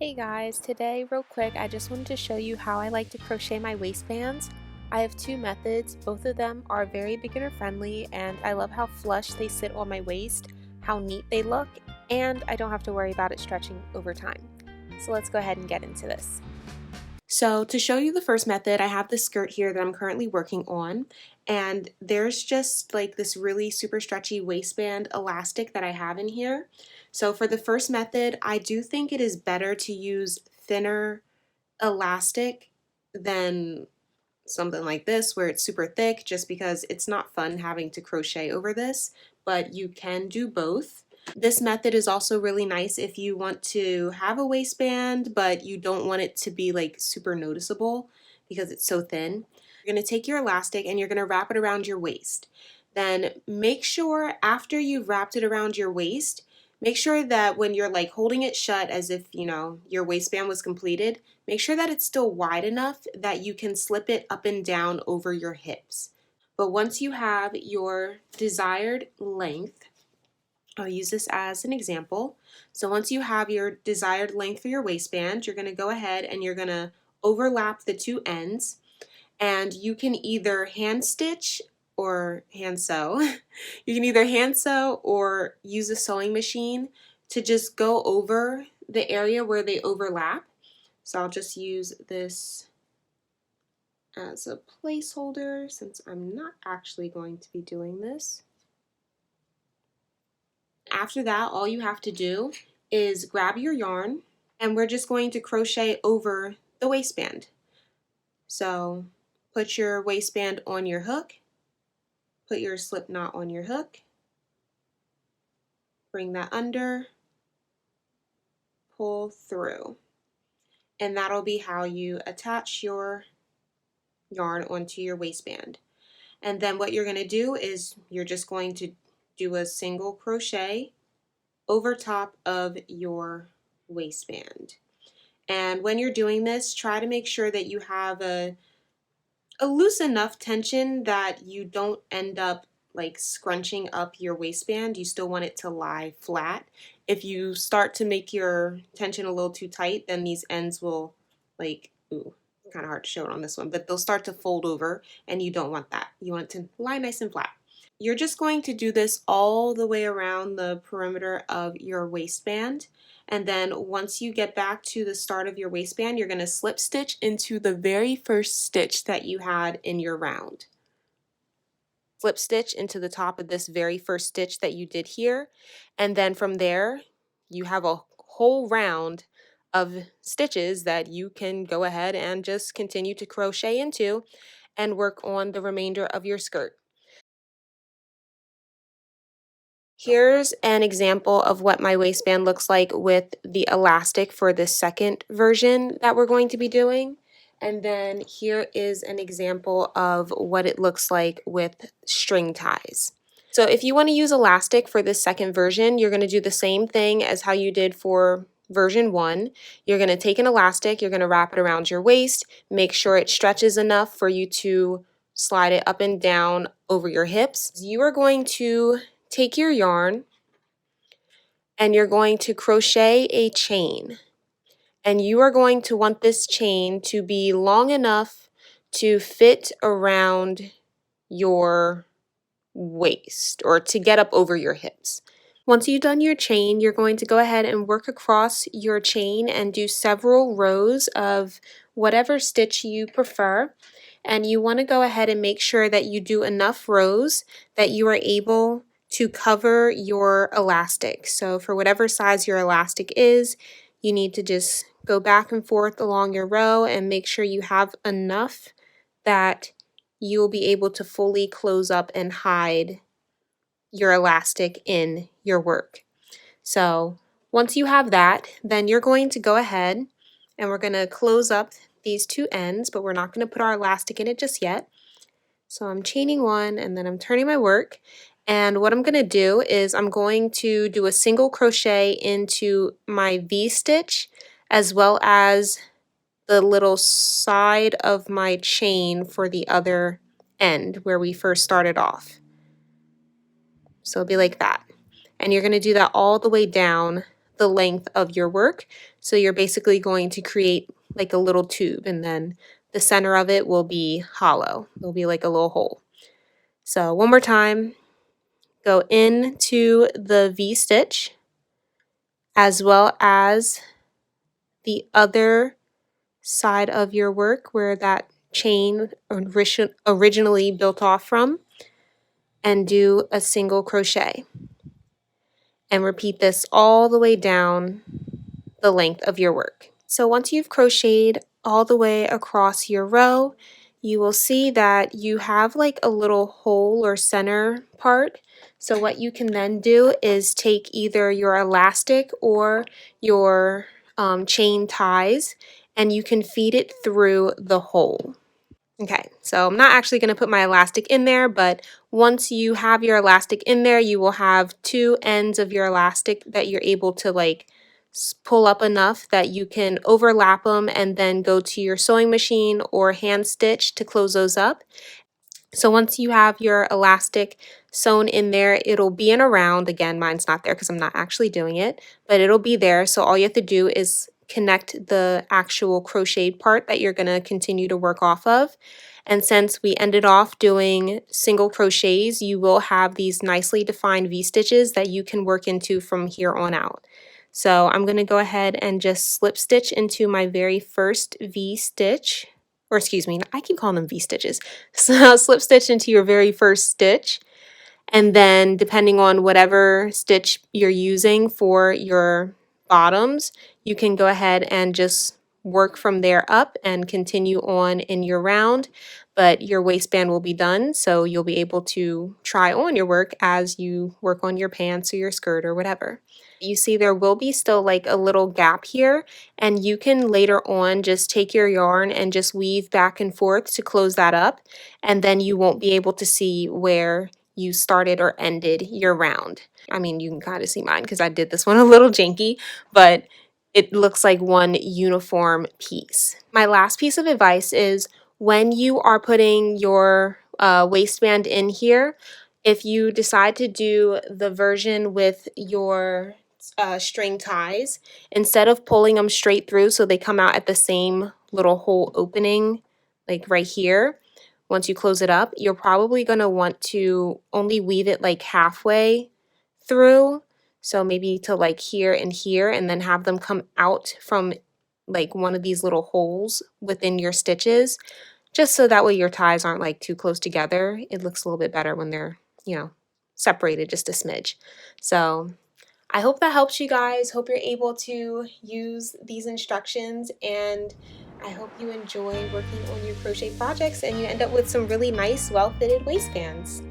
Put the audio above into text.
Hey guys, today real quick I just wanted to show you how I like to crochet my waistbands. I have two methods, both of them are very beginner friendly and I love how flush they sit on my waist, how neat they look, and I don't have to worry about it stretching over time. So let's go ahead and get into this. So to show you the first method, I have this skirt here that I'm currently working on, and there's just like this really super stretchy waistband elastic that I have in here. So for the first method, I do think it is better to use thinner elastic than something like this where it's super thick, just because it's not fun having to crochet over this, but you can do both. This method is also really nice if you want to have a waistband but you don't want it to be like super noticeable because it's so thin. You're going to take your elastic and you're going to wrap it around your waist. Then make sure after you've wrapped it around your waist, make sure that when you're like holding it shut as if, you know, your waistband was completed, make sure that it's still wide enough that you can slip it up and down over your hips. But once you have your desired length, I'll use this as an example. So once you have your desired length for your waistband, you're going to go ahead and you're going to overlap the two ends, and you can either hand stitch or hand sew. You can either hand sew or use a sewing machine to just go over the area where they overlap. So I'll just use this as a placeholder since I'm not actually going to be doing this. After that, all you have to do is grab your yarn and we're just going to crochet over the waistband. So put your waistband on your hook, put your slip knot on your hook, bring that under, pull through, and that'll be how you attach your yarn onto your waistband. And then what you're going to do is you're just going to do a single crochet over top of your waistband. And when you're doing this, try to make sure that you have a loose enough tension that you don't end up like scrunching up your waistband. You still want it to lie flat. If you start to make your tension a little too tight, then these ends will like, ooh, kind of hard to show it on this one, but they'll start to fold over and you don't want that. You want it to lie nice and flat. You're just going to do this all the way around the perimeter of your waistband. And then once you get back to the start of your waistband, you're going to slip stitch into the very first stitch that you had in your round. Slip stitch into the top of this very first stitch that you did here. And then from there, you have a whole round of stitches that you can go ahead and just continue to crochet into and work on the remainder of your skirt. Here's an example of what my waistband looks like with the elastic for the second version that we're going to be doing. And then here is an example of what it looks like with string ties. So if you want to use elastic for this second version, you're going to do the same thing as how you did for version 1. You're going to take an elastic, you're going to wrap it around your waist, make sure it stretches enough for you to slide it up and down over your hips. You are going to take your yarn and you're going to crochet a chain, and you are going to want this chain to be long enough to fit around your waist or to get up over your hips. Once you've done your chain, you're going to go ahead and work across your chain and do several rows of whatever stitch you prefer. And you want to go ahead and make sure that you do enough rows that you are able to cover your elastic. So for whatever size your elastic is, you need to just go back and forth along your row and make sure you have enough that you will be able to fully close up and hide your elastic in your work. So once you have that, then you're going to go ahead and we're going to close up these two ends, but we're not going to put our elastic in it just yet. So I'm chaining one and then I'm turning my work, and what I'm going to do is I'm going to do a single crochet into my V-stitch as well as the little side of my chain for the other end where we first started off. So it'll be like that. And you're going to do that all the way down the length of your work. So you're basically going to create like a little tube, and then the center of it will be hollow. It'll be like a little hole. So one more time, go into the V-stitch as well as the other side of your work where that chain originally built off from, and do a single crochet. And repeat this all the way down the length of your work. So once you've crocheted all the way across your row, you will see that you have like a little hole or center part. So what you can then do is take either your elastic or your chain ties, and you can feed it through the hole. Okay, so I'm not actually going to put my elastic in there, but once you have your elastic in there, you will have two ends of your elastic that you're able to like pull up enough that you can overlap them and then go to your sewing machine or hand stitch to close those up. So once you have your elastic sewn in there, it'll be in a round. Again, mine's not there because I'm not actually doing it, but it'll be there. So all you have to do is connect the actual crocheted part that you're going to continue to work off of. And since we ended off doing single crochets, you will have these nicely defined V-stitches that you can work into from here on out. So I'm going to go ahead and just slip stitch into my very first V-stitch, or excuse me, I keep calling them V-stitches. So slip stitch into your very first stitch, and then depending on whatever stitch you're using for your bottoms, you can go ahead and just work from there up and continue on in your round, but your waistband will be done, so you'll be able to try on your work as you work on your pants or your skirt or whatever. You see there will be still like a little gap here, and you can later on just take your yarn and just weave back and forth to close that up, and then you won't be able to see where you started or ended your round. I mean, you can kind of see mine because I did this one a little janky, but it looks like one uniform piece. My last piece of advice is when you are putting your waistband in here, if you decide to do the version with your string ties, instead of pulling them straight through so they come out at the same little hole opening, like right here, once you close it up, you're probably going to want to only weave it like halfway through. So maybe to like here, and then have them come out from like one of these little holes within your stitches, just so that way your ties aren't like too close together. It looks a little bit better when they're, separated just a smidge. So I hope that helps you guys. Hope you're able to use these instructions, and I hope you enjoy working on your crochet projects and you end up with some really nice, well-fitted waistbands.